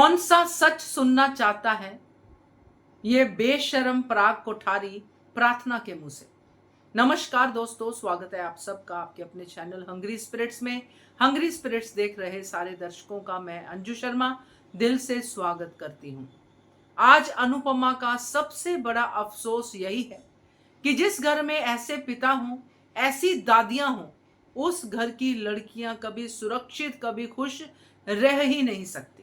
कौन सा सच सुनना चाहता है ये बेशर्म पराग कोठारी प्रार्थना के मुंह से। नमस्कार दोस्तों, स्वागत है आप सबका आपके अपने चैनल हंग्री स्पिरिट्स में। हंग्री स्पिरिट्स देख रहे सारे दर्शकों का मैं अंजू शर्मा दिल से स्वागत करती हूं। आज अनुपमा का सबसे बड़ा अफसोस यही है कि जिस घर में ऐसे पिता हों, ऐसी दादियां हों, उस घर की लड़कियां कभी सुरक्षित, कभी खुश रह ही नहीं सकती।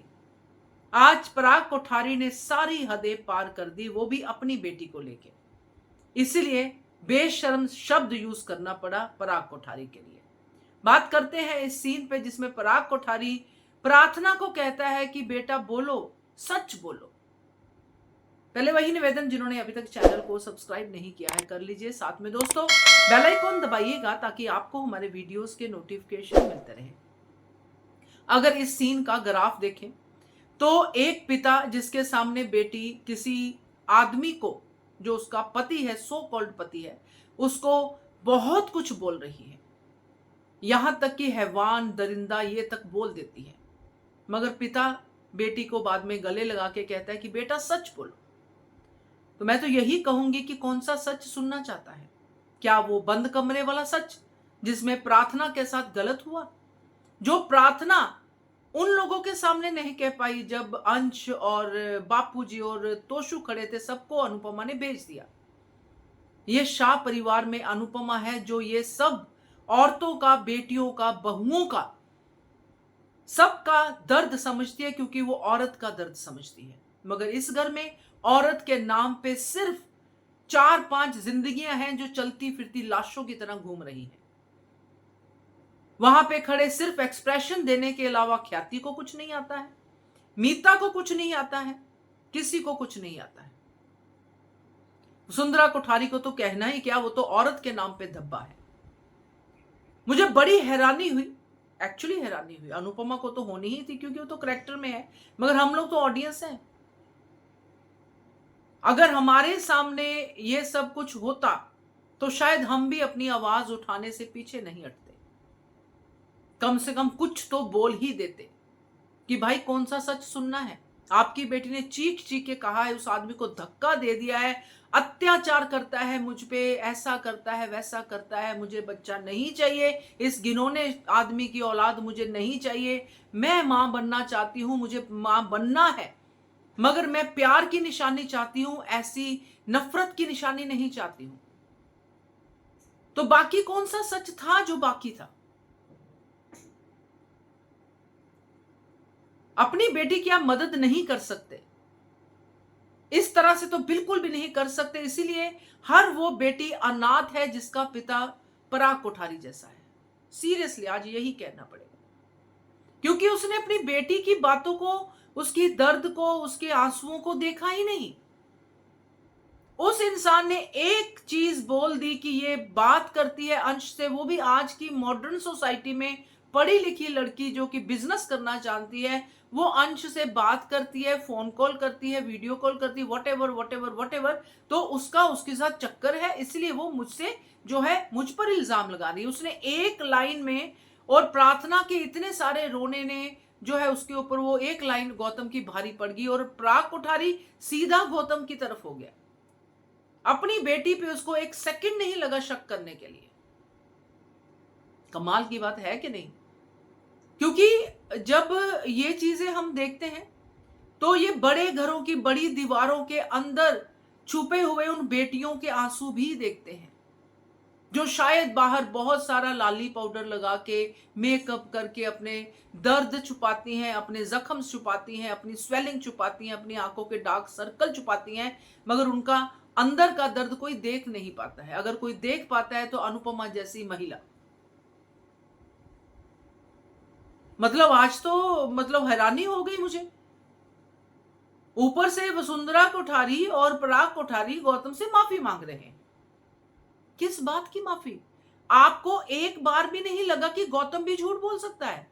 आज पराग कोठारी ने सारी हदें पार कर दी, वो भी अपनी बेटी को लेके। इसलिए बेशर्म शब्द यूज करना पड़ा पराग कोठारी के लिए। बात करते हैं इस सीन पे जिसमें पराग कोठारी प्रार्थना को कहता है कि बेटा बोलो, सच बोलो। पहले वही निवेदन, जिन्होंने अभी तक चैनल को सब्सक्राइब नहीं किया है कर लीजिए, साथ में दोस्तों बेल आइकॉन दबाइएगा ताकि आपको हमारे वीडियोस के नोटिफिकेशन मिलते रहे। अगर इस सीन का ग्राफ देखें तो एक पिता जिसके सामने बेटी किसी आदमी को, जो उसका पति है, सो कॉल्ड पति है, उसको बहुत कुछ बोल रही है, यहां तक कि हैवान, दरिंदा ये तक बोल देती है, मगर पिता बेटी को बाद में गले लगा के कहता है कि बेटा सच बोलो। तो मैं तो यही कहूंगी कि कौन सा सच सुनना चाहता है? क्या वो बंद कमरे वाला सच जिसमें प्रार्थना के साथ गलत हुआ, जो प्रार्थना उन लोगों के सामने नहीं कह पाई जब अंश और बापूजी और तोशु खड़े थे, सबको अनुपमा ने भेज दिया। ये शाह परिवार में अनुपमा है जो ये सब औरतों का, बेटियों का, बहुओं का, सबका दर्द समझती है, क्योंकि वो औरत का दर्द समझती है। मगर इस घर में औरत के नाम पे सिर्फ 4-5 जिंदगियां हैं जो चलती फिरती लाशों की तरह घूम रही हैं। वहां पे खड़े सिर्फ एक्सप्रेशन देने के अलावा ख्याति को कुछ नहीं आता है, मीता को कुछ नहीं आता है, किसी को कुछ नहीं आता है। सुंदरा कोठारी को तो कहना ही क्या, वो तो औरत के नाम पे धब्बा है। मुझे बड़ी हैरानी हुई, एक्चुअली हैरानी हुई। अनुपमा को तो होनी ही थी क्योंकि वो तो कैरेक्टर में है, मगर हम लोग तो ऑडियंस हैं। अगर हमारे सामने ये सब कुछ होता तो शायद हम भी अपनी आवाज उठाने से पीछे नहीं हटते, कम से कम कुछ तो बोल ही देते कि भाई कौन सा सच सुनना है। आपकी बेटी ने चीख चीख के कहा है, उस आदमी को धक्का दे दिया है, अत्याचार करता है मुझ पे, ऐसा करता है, वैसा करता है, मुझे बच्चा नहीं चाहिए, इस घिनौने आदमी की औलाद मुझे नहीं चाहिए, मैं मां बनना चाहती हूं, मुझे मां बनना है, मगर मैं प्यार की निशानी चाहती हूं, ऐसी नफरत की निशानी नहीं चाहती हूं। तो बाकी कौन सा सच था जो बाकी था? अपनी बेटी की आप मदद नहीं कर सकते, इस तरह से तो बिल्कुल भी नहीं कर सकते। इसीलिए हर वो बेटी अनाथ है जिसका पिता पराग कोठारी जैसा है। सीरियसली आज यही कहना पड़ेगा, क्योंकि उसने अपनी बेटी की बातों को, उसकी दर्द को, उसके आंसुओं को देखा ही नहीं। उस इंसान ने एक चीज बोल दी कि ये बात करती है अंश से, वो भी आज की मॉडर्न सोसाइटी में पढ़ी लिखी लड़की जो कि बिजनेस करना जानती है, वो अंश से बात करती है, फोन कॉल करती है, वीडियो कॉल करती है, वट एवर। तो उसका उसके साथ चक्कर है, इसलिए वो मुझसे जो है मुझ पर इल्जाम लगा रही है। उसने एक लाइन में, और प्रार्थना के इतने सारे रोने ने जो है उसके ऊपर वो एक लाइन गौतम की भारी पड़ गई, और पराग कोठारी सीधा गौतम की तरफ हो गया। अपनी बेटी पे उसको एक सेकंड नहीं लगा शक करने के लिए। कमाल की बात है कि नहीं? क्योंकि जब ये चीजें हम देखते हैं तो ये बड़े घरों की बड़ी दीवारों के अंदर छुपे हुए उन बेटियों के आंसू भी देखते हैं, जो शायद बाहर बहुत सारा लाली पाउडर लगा के, मेकअप करके अपने दर्द छुपाती हैं, अपने जख्म छुपाती हैं, अपनी स्वेलिंग छुपाती हैं, अपनी आंखों के डार्क सर्कल छुपाती हैं, मगर उनका अंदर का दर्द कोई देख नहीं पाता है। अगर कोई देख पाता है तो अनुपमा जैसी महिला। मतलब आज तो हैरानी हो गई मुझे। ऊपर से वसुंधरा कोठारी और पराग कोठारी गौतम से माफी मांग रहे हैं। किस बात की माफी? आपको एक बार भी नहीं लगा कि गौतम भी झूठ बोल सकता है?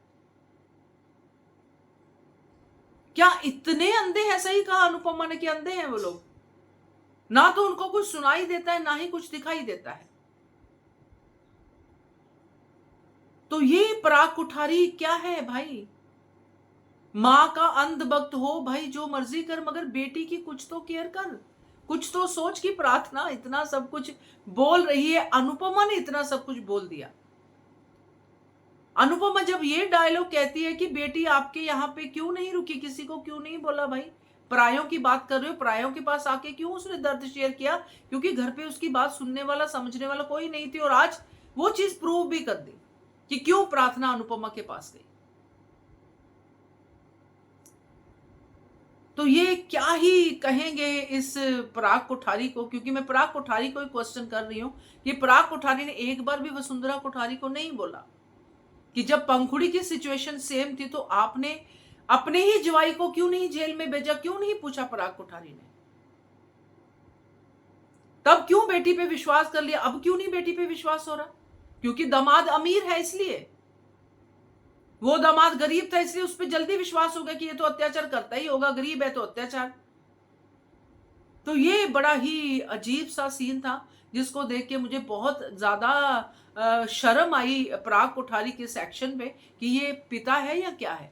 क्या इतने अंधे हैं? सही कहा अनुपमा ने कि अंधे हैं वो लोग। ना तो उनको कुछ सुनाई देता है, ना ही कुछ दिखाई देता है। तो ये पराग कोठारी क्या है भाई? माँ का अंधभक्त हो भाई, जो मर्जी कर, मगर बेटी की कुछ तो केयर कर, कुछ तो सोच की प्रार्थना इतना सब कुछ बोल रही है। अनुपमा ने इतना सब कुछ बोल दिया। अनुपमा जब ये डायलॉग कहती है कि बेटी आपके यहाँ पे क्यों नहीं रुकी, किसी को क्यों नहीं बोला भाई, परायों की बात कर रहे हो, परायों के पास आके क्यों उसने दर्द शेयर किया, क्योंकि घर पे उसकी बात सुनने वाला समझने वाला कोई नहीं थी। और आज वो चीज प्रूव भी कर दी कि क्यों प्रार्थना अनुपमा के पास गई। तो ये क्या ही कहेंगे इस पराग कोठारी को, क्योंकि मैं पराग कोठारी को ही क्वेश्चन कर रही हूं कि पराग कोठारी ने एक बार भी वसुंधरा कोठारी को नहीं बोला कि जब पंखुड़ी की सिचुएशन सेम थी तो आपने अपने ही जवाई को क्यों नहीं जेल में भेजा, क्यों नहीं पूछा पराग कोठारी ने, तब क्यों बेटी पे विश्वास कर लिया, अब क्यों नहीं बेटी पे विश्वास हो रहा, क्योंकि दामाद अमीर है इसलिए, वो दामाद गरीब था इसलिए उस पर जल्दी विश्वास हो गया कि ये तो अत्याचार करता ही होगा, गरीब है तो अत्याचार। तो ये बड़ा ही अजीब सा सीन था जिसको देख के मुझे बहुत ज्यादा शर्म आई पराग कोठारी के सेक्शन पे कि ये पिता है या क्या है।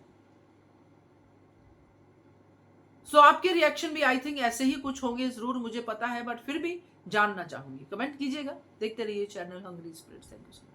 सो आपके रिएक्शन भी आई थिंक ऐसे ही कुछ होंगे, जरूर मुझे पता है, बट फिर भी जानना चाहूंगी, कमेंट कीजिएगा। देखते रहिए channel hungry spirits. Thank you.